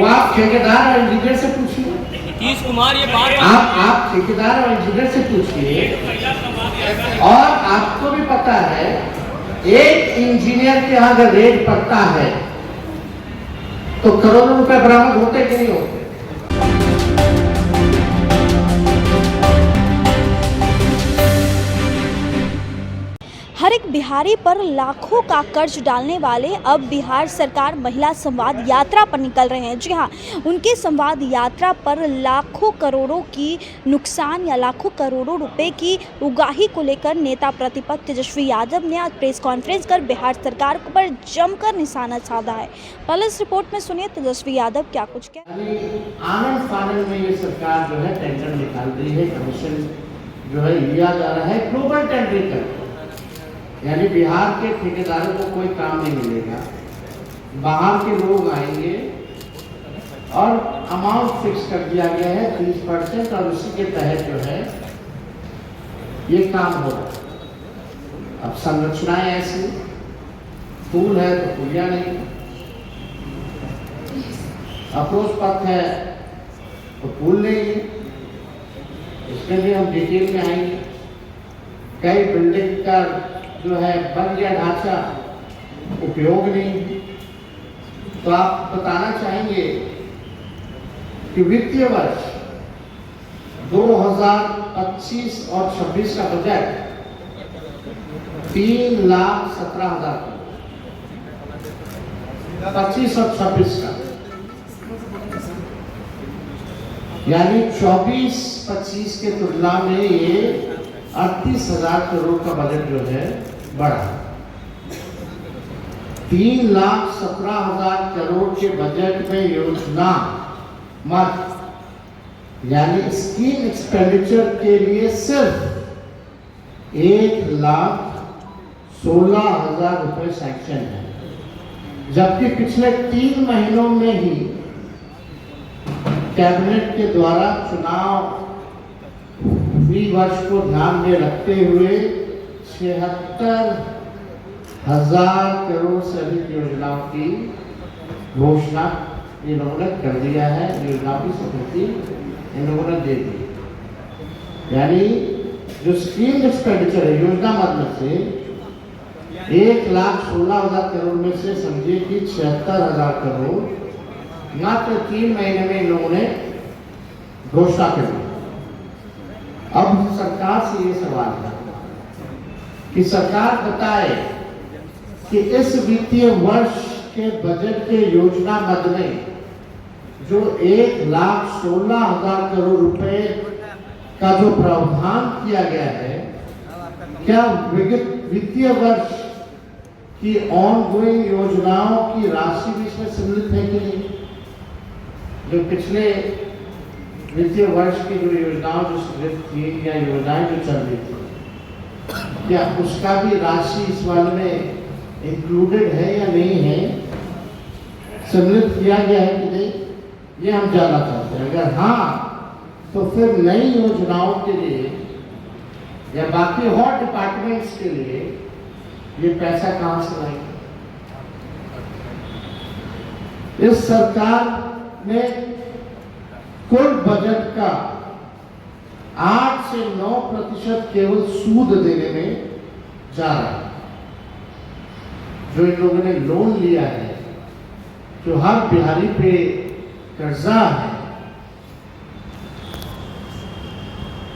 आप ठेकेदार और इंजीनियर से पूछिए। नीतीश कुमार ये बात आप ठेकेदार और इंजीनियर से पूछिए। और आपको भी पता है, एक इंजीनियर के यहाँ अगर रेट पड़ता है तो करोड़ों रुपए बरामद होते कि नहीं होते। हर एक बिहारी पर लाखों का कर्ज डालने वाले अब बिहार सरकार महिला संवाद यात्रा पर निकल रहे हैं। जी हाँ, उनके संवाद यात्रा पर लाखों करोड़ों की नुकसान या लाखों करोड़ों रुपए की उगाही को लेकर नेता प्रतिपक्ष तेजस्वी यादव ने आज प्रेस कॉन्फ्रेंस कर बिहार सरकार पर जमकर निशाना साधा है। पहले इस रिपोर्ट में सुनिए तेजस्वी यादव क्या कुछ कह। आनंद फानंद में ये सरकार जो है टेंडर निकाल रही है, कमीशन जो है लिया जा रहा है ग्लोबल टेंडरिंग कर, यानी बिहार के ठेकेदारों को कोई काम नहीं मिलेगा, बाहर के लोग आएंगे और अमाउंट फिक्स कर दिया गया है 30% और उसी के तहत जो है ये काम हो रहा है। अब संरचनाएं ऐसी, पुल है तो पुलिया नहीं, अप्रोच पथ है तो पुल नहीं है, इसके लिए हम डिटेल में आएंगे। कई बिल्डिंग का जो है बन गया ढांचा, उपयोग नहीं। तो आप बताना चाहेंगे कि वित्तीय वर्ष 2025 और 26 का बजट 3,17,000 25 और 26 का, यानी 24-25 के तुलना में ये 38,000 करोड़ का बजट जो है बढ़ा। 3,17,000 करोड़ के बजट में योजना मत यानी स्कीम एक्सपेंडिचर के लिए सिर्फ 1,16,000 रुपए सैंक्शन है, जबकि पिछले 3 महीनों में ही कैबिनेट के द्वारा चुनाव वर्ष को ध्यान में रखते हुए 76,000 करोड़ से अधिक योजनाओं की घोषणा इन्होंने कर दिया है। योजनाओं की स्वीकृति इन्होंने दे दी, यानी जो स्कीम एक्सपेंडिचर है योजना मद से 1,16,000 करोड़ में से समझिए कि 76,000 करोड़ मात्र 3 महीने में इन लोगों ने घोषणा कर दी। अब सरकार से ये सवाल है कि सरकार बताए कि इस वित्तीय वर्ष के बजट के योजना मद में जो 1,16,000 करोड़ रुपए का जो प्रावधान किया गया है, क्या वित्तीय वर्ष की ऑनगोइंग योजनाओं की राशि भी इसमें सम्मिलित है कि नहीं? जो पिछले वित्तीय वर्ष की जो योजनाओं जो स्वीकृत थी या योजनाएं जो चल रही थी, क्या उसका भी राशि इस वाले में इंक्लूडेड है या नहीं है, सम्मिलित किया गया है कि नहीं, ये हम जानना चाहते हैं। अगर हाँ, तो फिर नई योजनाओं के लिए या बाकी और डिपार्टमेंट्स के लिए ये पैसा कहां से लाएंगे? इस सरकार ने कुल बजट का 8 से 9% केवल सूद देने में जा रहा है। जो इन लोगों ने लोन लिया है, जो हर बिहारी पे कर्जा है,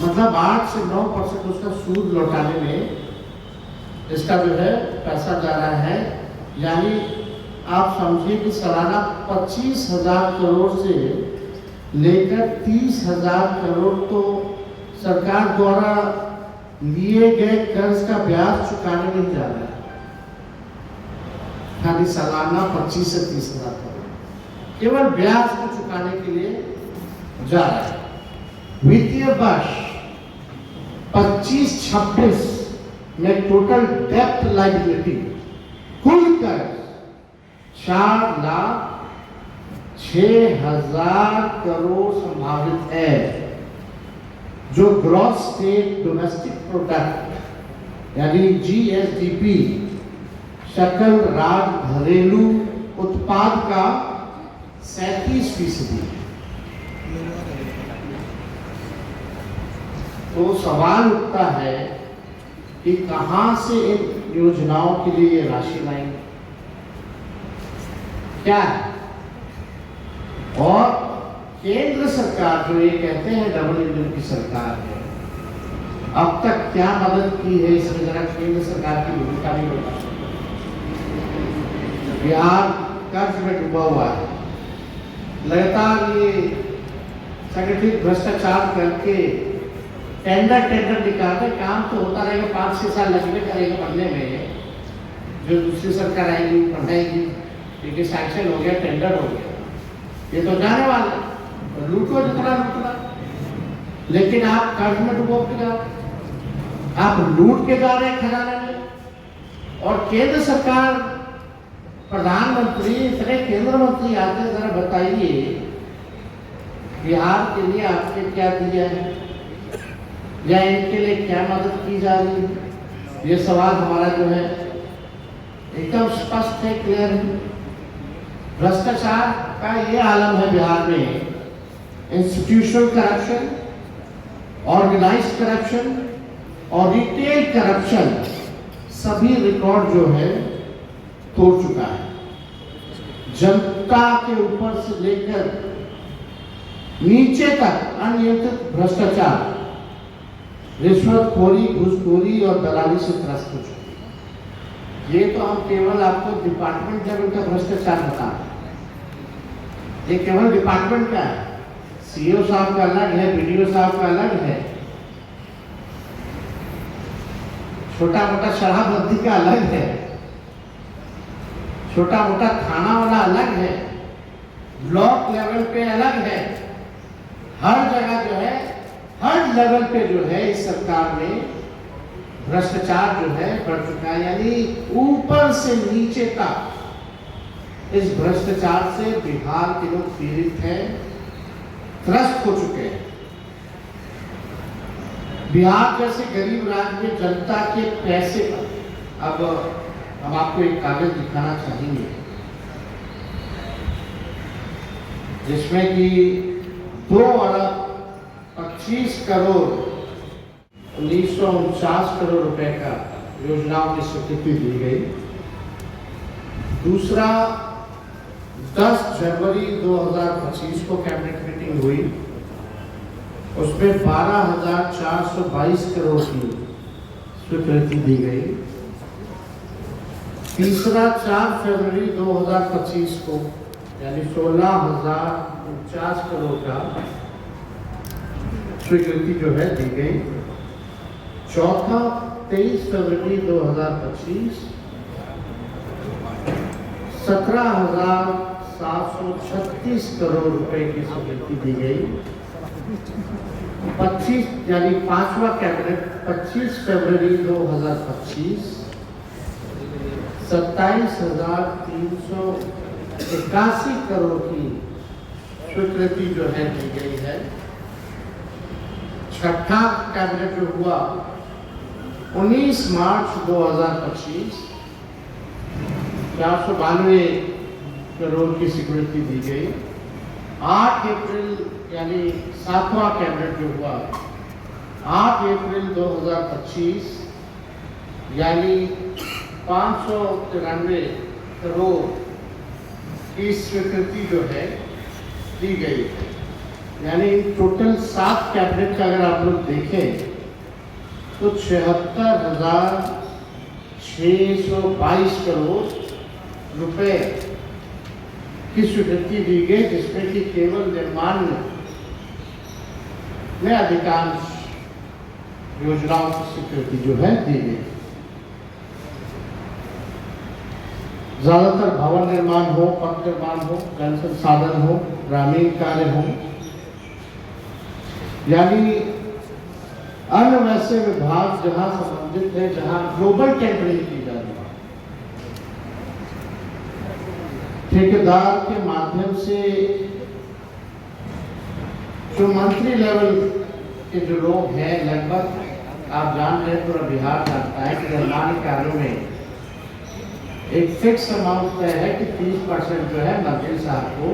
मतलब 8 से 9% उसका सूद लौटाने में इसका जो है पैसा जा रहा है। यानी आप समझिए कि सालाना 25,000 करोड़ से लेकर 30,000 करोड़ तो सरकार द्वारा लिए गए कर्ज का ब्याज चुकाने नहीं जा रहा है, खाली सालाना 25 से 30,000 करोड़ केवल ब्याज को चुकाने के लिए जा रहा है। वित्तीय वर्ष 25-26 में टोटल डेप्थ लायबिलिटी कुल कर्ज 4,06,000 करोड़ संभावित है, जो ग्रॉस स्टेट डोमेस्टिक प्रोडक्ट यानी GSDP सकल राज्य घरेलू उत्पाद का 37% है। तो सवाल उठता है कि कहां से इन योजनाओं के लिए ये राशि लाएंगे, क्या है? और केंद्र सरकार जो ये कहते हैं डबल इंजन की सरकार है, अब तक क्या मदद की है इसमें जरा केंद्र सरकार की भूमिका नहीं होता। बिहार कर्ज में डूबा हुआ है, लगातार ये संगठित भ्रष्टाचार करके टेंडर निकालते, काम तो होता रहेगा, 5-6 साल लगने करेगा बनने में, जो दूसरी सरकार आएगी बढ़ाएगी, क्योंकि सैंक्शन हो गया, टेंडर हो गया, ये तो जाने वाला, लूटो जितना लूटना। लेकिन आप कर्ज में डूबो के जाओ, आप लूट के जा रहे हैं खजाने में। और केंद्र सरकार, प्रधानमंत्री, इतने केंद्र मंत्री आते हैं, जरा बताइए बिहार के लिए आपने क्या दिया है या इनके लिए क्या मदद की जा रही है? ये सवाल हमारा जो है एकदम स्पष्ट है, क्लियर है। भ्रष्टाचार का ये आलम है बिहार में, इंस्टीट्यूशनल करप्शन, ऑर्गेनाइज्ड करप्शन और रिटेल करप्शन, सभी रिकॉर्ड जो है तोड़ चुका है। जनता के ऊपर से लेकर नीचे तक अनियंत्रित भ्रष्टाचार, रिश्वतखोरी, घूसखोरी और दलाली से त्रस्त हो चुकी है। ये तो हम केवल आपको डिपार्टमेंट लेवल का भ्रष्टाचार बता रहे हैं, ये केवल डिपार्टमेंट का है। सीईओ साहब का अलग है, बीडीओ साहब का अलग है, छोटा मोटा शराबबंदी का अलग है, छोटा मोटा थाना वाला अलग है, ब्लॉक लेवल पे अलग है। हर जगह जो है, हर लेवल पे जो है इस सरकार में भ्रष्टाचार जो है बढ़ चुका है। यानी ऊपर से नीचे तक इस भ्रष्टाचार से बिहार के लोग पीड़ित हैं, त्रस्त हो चुके हैं। बिहार जैसे गरीब राज्य में जनता के पैसे पर, अब हम आपको एक कागज दिखाना चाहेंगे जिसमें कि 2 अरब 25 करोड़ 1949 करोड़ रुपए का योजनाओं की स्वीकृति दी गई। दूसरा 10 जनवरी 2025 को कैबिनेट मीटिंग हुई, उसमें 12,422 करोड़ की स्वीकृति दी गई। तीसरा 4 फरवरी 2025 को यानी 16,049 करोड़ का स्वीकृति जो है दी गई। चौथा 23 फरवरी 2025 17,736 करोड़ रुपए की स्वीकृति दी गई। 25 यानी 5वां कैबिनेट 25 फरवरी 2025 27,381 करोड़ की स्वीकृति जो है दी गई है। छठा कैबिनेट जो हुआ 19 मार्च 2025 492 करोड़ की स्वीकृति दी गई। 8 अप्रैल यानी 7वां कैबिनेट जो हुआ 8 अप्रैल 2025 यानी 593 करोड़ की स्वीकृति जो है दी गई है। यानी टोटल 7 कैबिनेट का अगर आप लोग देखें तो 76,622 करोड़ रुपए की स्वीकृति दी गई, जिसमें कि केवल निर्माण में अधिकांश योजनाओं की स्वीकृति जो है दी गई। ज्यादातर भवन निर्माण हो, पथ निर्माण हो, जल संसाधन हो, ग्रामीण कार्य हो, यानी अन्य वैसे विभाग जहां संबंधित है, जहां ग्लोबल टेंडरिंग की जा रही है, ठेकेदार के माध्यम से जो मंत्री लेवल के जो लोग हैं, लगभग आप जान रहे हैं, पूरा बिहार जानता है कि निर्माण कार्यों में एक फिक्स अमाउंट तय है कि 30% जो है मंत्री साहब को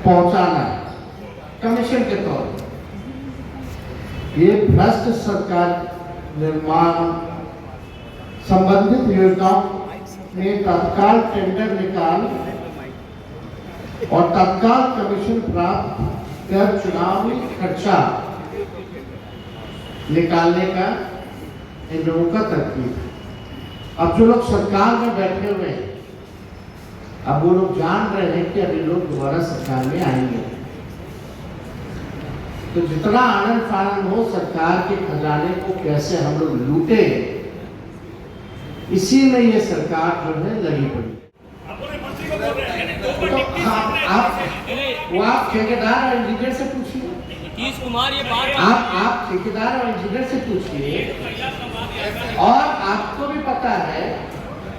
पहुंचाना है कमीशन के तौर पर। ये भ्रष्ट सरकार निर्माण संबंधित योजनाओं में तत्काल टेंडर निकाल और तत्काल कमीशन प्राप्त कर चुनावी खर्चा निकालने का इन लोगों का तरकीब है। अब जो लोग सरकार में बैठे हुए हैं, अब वो लोग जान रहे हैं कि अभी लोग दोबारा सरकार में आएंगे, तो जितना आनंद फानंद हो सरकार के खजाने को कैसे हम लोग लूटे, इसी में ये सरकार जो है लगी पड़ी। तो आप ठेकेदार और इंजीनियर से पूछिए, नीतीश कुमार ये बात आप ठेकेदार और इंजीनियर से पूछिए, और आपको भी पता है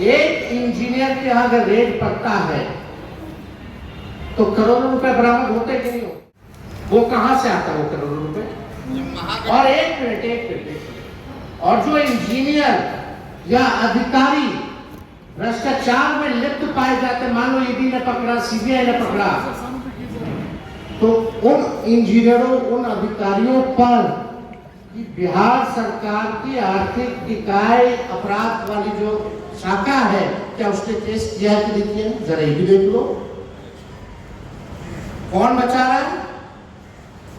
एक इंजीनियर के यहाँ अगर रेट पड़ता है तो करोड़ों रुपए बरामद होते कि नहीं हो? वो कहां से आता है वो करोड़ों रुपए? और एक मिनट, और जो इंजीनियर या अधिकारी भ्रष्टाचार में लिप्त पाए जाते, मान लो ईडी ने पकड़ा, सीबीआई ने पकड़ा, तो उन इंजीनियरों, उन अधिकारियों पर बिहार सरकार की आर्थिक इकाई अपराध वाली जो शाखा है, क्या उसने केस किया है कि नहीं किया? जरा ये भी देख लो, कौन बचा रहा है?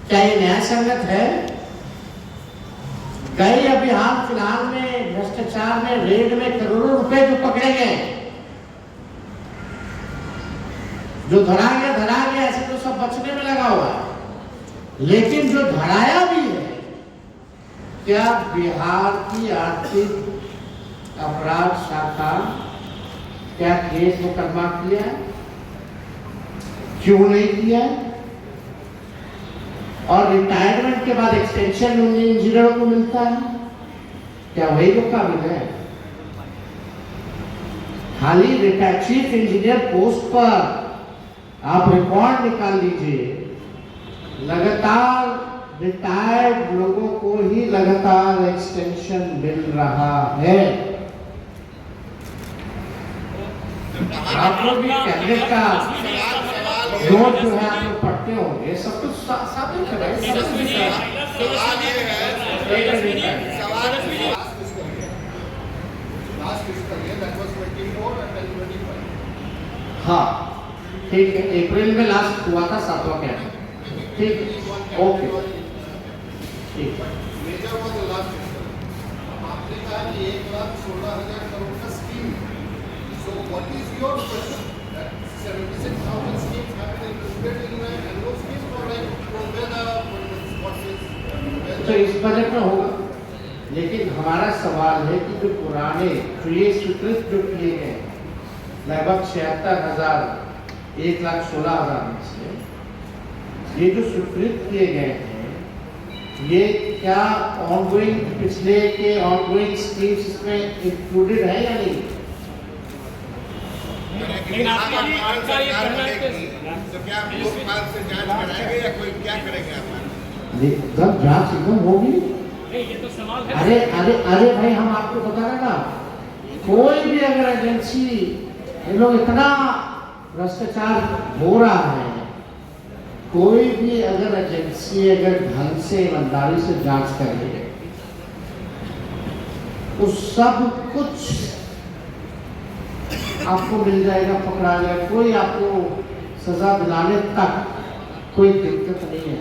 क्या ये न्याय संगत है? गए अभी हाल फिलहाल में भ्रष्टाचार में रेड में करोड़ों रुपए जो पकड़े गए, जो धरा गया, ऐसे तो सब बचने में लगा हुआ है, लेकिन जो धराया भी है, क्या बिहार की आर्थिक अपराध शाखा क्या केस मुकदमा किया है? क्यों नहीं किया है? और रिटायरमेंट के बाद एक्सटेंशन उन इंजीनियरों को मिलता है, क्या वही लोग काबिल है? खाली चीफ इंजीनियर पोस्ट पर आप रिकॉर्ड निकाल लीजिए, लगातार रिटायर्ड लोगों को ही लगातार एक्सटेंशन मिल रहा है। आप लोग भी कैबिनेट का नोट जो है आप लोग पढ़ते होंगे, सब कुछ साबित कर रहा है। हाँ ठीक है, अप्रैल में लास्ट हुआ था 7वां कैबिनेट, ठीक है, ओके ठीक है। आपने कहा कि 1,16,000 करोड़ का scheme, so what is your question that 76,000 schemes have been included in annual schemes or like तो इस बजट में होगा, लेकिन हमारा सवाल है कि जो पुराने ये स्वीकृत जो किए गए लगभग 76,000 1,16,000 में से ये जो स्वीकृत किए गए हैं, ये क्या ऑनगोइंग पिछले के ऑनगोइंग स्कीम्स इसमें इंक्लूडेड है या नहीं? लेकिन आपका ये कहना है कि तो क्या आप लोकपाल से जांच कराएंगे या कोई क्या करेंगे आप? एकदम जांच एकदम होगी। ये तो सवाल है। अरे भाई, हम आपको बता रहे ना, कोई भी अगर एजेंसी, ये लोग इतना भ्रष्टाचार हो रहा है, कोई भी अगर एजेंसी अगर ढंग से ईमानदारी से जांच करे तो सब कुछ आपको मिल जाएगा, पकड़ा जाएगा, कोई आपको सजा दिलाने तक कोई दिक्कत नहीं है।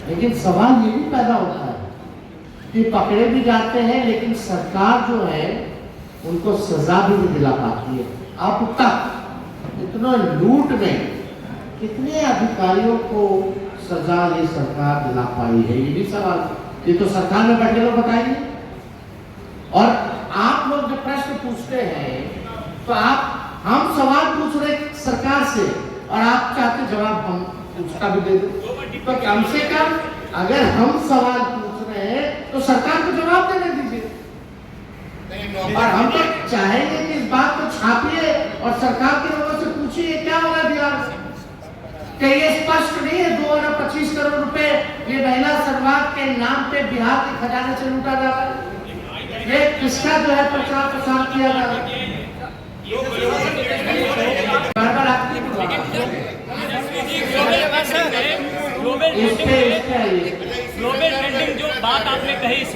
लेकिन सवाल ये भी पैदा होता है कि पकड़े भी जाते हैं, लेकिन सरकार जो है उनको सजा भी नहीं दिला पाती है। अब तक इतना लूट में कितने अधिकारियों को सजा ये सरकार दिला पाई है, ये भी सवाल, ये तो सरकार में बैठे लोग बताएंगे। और आप लोग जब प्रश्न पूछते हैं तो हम सवाल पूछ रहे सरकार से और आप चाहते जवाब हम उसका भी दे दो, तो कम से कम अगर हम सवाल पूछ रहे हैं तो सरकार को जवाब देने दीजिए। और हम तो चाहेंगे कि इस बात को छापिए और सरकार के लोगों से पूछिए क्या हो रहा है बिहार में। क्या ये स्पष्ट नहीं है 2,25 करोड़ रुपए ये महिला सर्वाग के नाम पे बिहार के खजाने से लूटा जा रहा है? ये किसका जो है प्रचार प्रसार किया जा रहा है?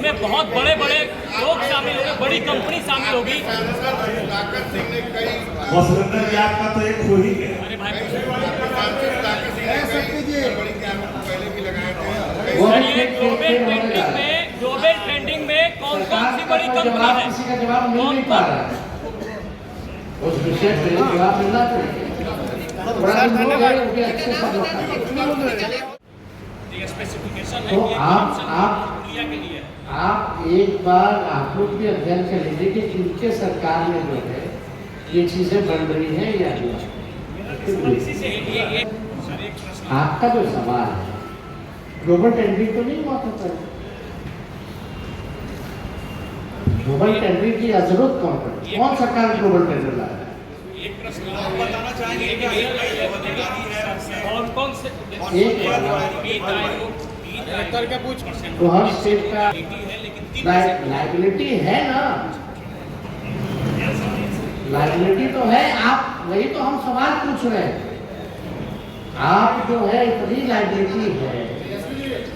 इसमें बहुत बड़े बड़े लोग शामिल होंगे, बड़ी कंपनी शामिल होगी। ताकत सिंह ने कई वसुंधरा याद का तो एक हो ही गया। अरे भाई ताकत सिंह ने कई बड़ी कैंप पहले भी लगाए थे। वो सर, भी ये खेल होने जा रहा है। ग्लोबल ट्रेंडिंग में कौन सी बड़ी सरकार का कंपनी जवाब है? किसी का जवाब मिल नहीं पा रहा है। उस विषय पे जवाब मिलना चाहिए। बड़ा धन्यवाद। वो भी अच्छे से लोग कर। ये स्पेसिफिकेशन है तो कि आप प्रक्रिया के लिए है। आप एक बार आप लोग भी अध्ययन कर लीजिए कि इनके सरकार में जो है ये चीजें बन रही हैं या नहीं। इसी से ये सर एक प्रश्न आपका जो सवाल है ग्लोबल टेंडरिंग तो नहीं हुआ था पहले। ग्लोबल टेंडरिंग की जरूरत कौन सरकार ग्लोबल टेंडर ला रहा है? एक प्रश्न आप बताना चाहेंगे कौन कौन से एक करके पूछ तो हर स्टेट का लाइबिलिटी है ना, लाइबिलिटी तो है। आप वही तो हम सवाल पूछ रहे हैं। आप जो है इतनी लाइबिलिटी है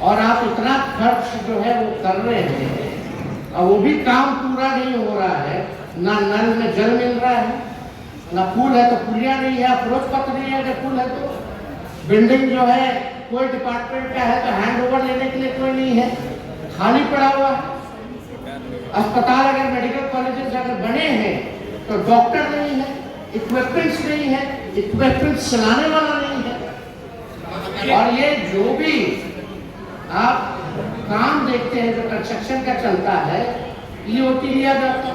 और आप इतना खर्च जो है वो कर रहे हैं और वो भी काम पूरा नहीं हो रहा है। ना नल में जल मिल रहा है, ना पुल है तो पुलिया नहीं है, अप्रोच पथ नहीं है। अगर पुल है तो बिल्डिंग जो है कोई डिपार्टमेंट का है तो हैंड ओवर लेने के लिए कोई नहीं है, खाली पड़ा हुआ है। अस्पताल अगर मेडिकल कॉलेजेस अगर बने हैं तो डॉक्टर नहीं है, इक्विपमेंट्स नहीं है, इक्विपमेंट्स चलाने वाला नहीं है। और ये जो भी आप काम देखते हैं जो कंस्ट्रक्शन का चलता है, ईओटी लिया जाता है,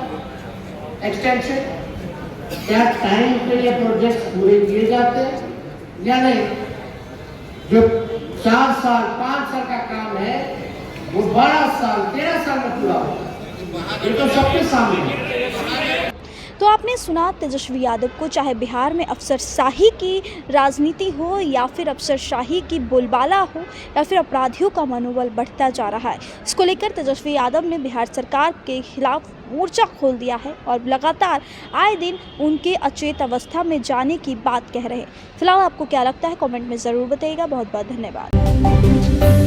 एक्सटेंशन, क्या टाइम पे ये प्रोजेक्ट पूरे किए जाते हैं या नहीं? जो 4 साल 5 साल का काम है वो 12 साल 13 साल में पूरा होगा। ये तो सबके सामने है। तो आपने सुना तेजस्वी यादव को, चाहे बिहार में अफसरशाही की राजनीति हो या फिर अफसरशाही की बोलबाला हो या फिर अपराधियों का मनोबल बढ़ता जा रहा है। इसको लेकर तेजस्वी यादव ने बिहार सरकार के खिलाफ मोर्चा खोल दिया है और लगातार आए दिन उनके अचेत अवस्था में जाने की बात कह रहे हैं। फिलहाल आपको क्या लगता है कमेंट में ज़रूर बताइएगा। बहुत बहुत धन्यवाद।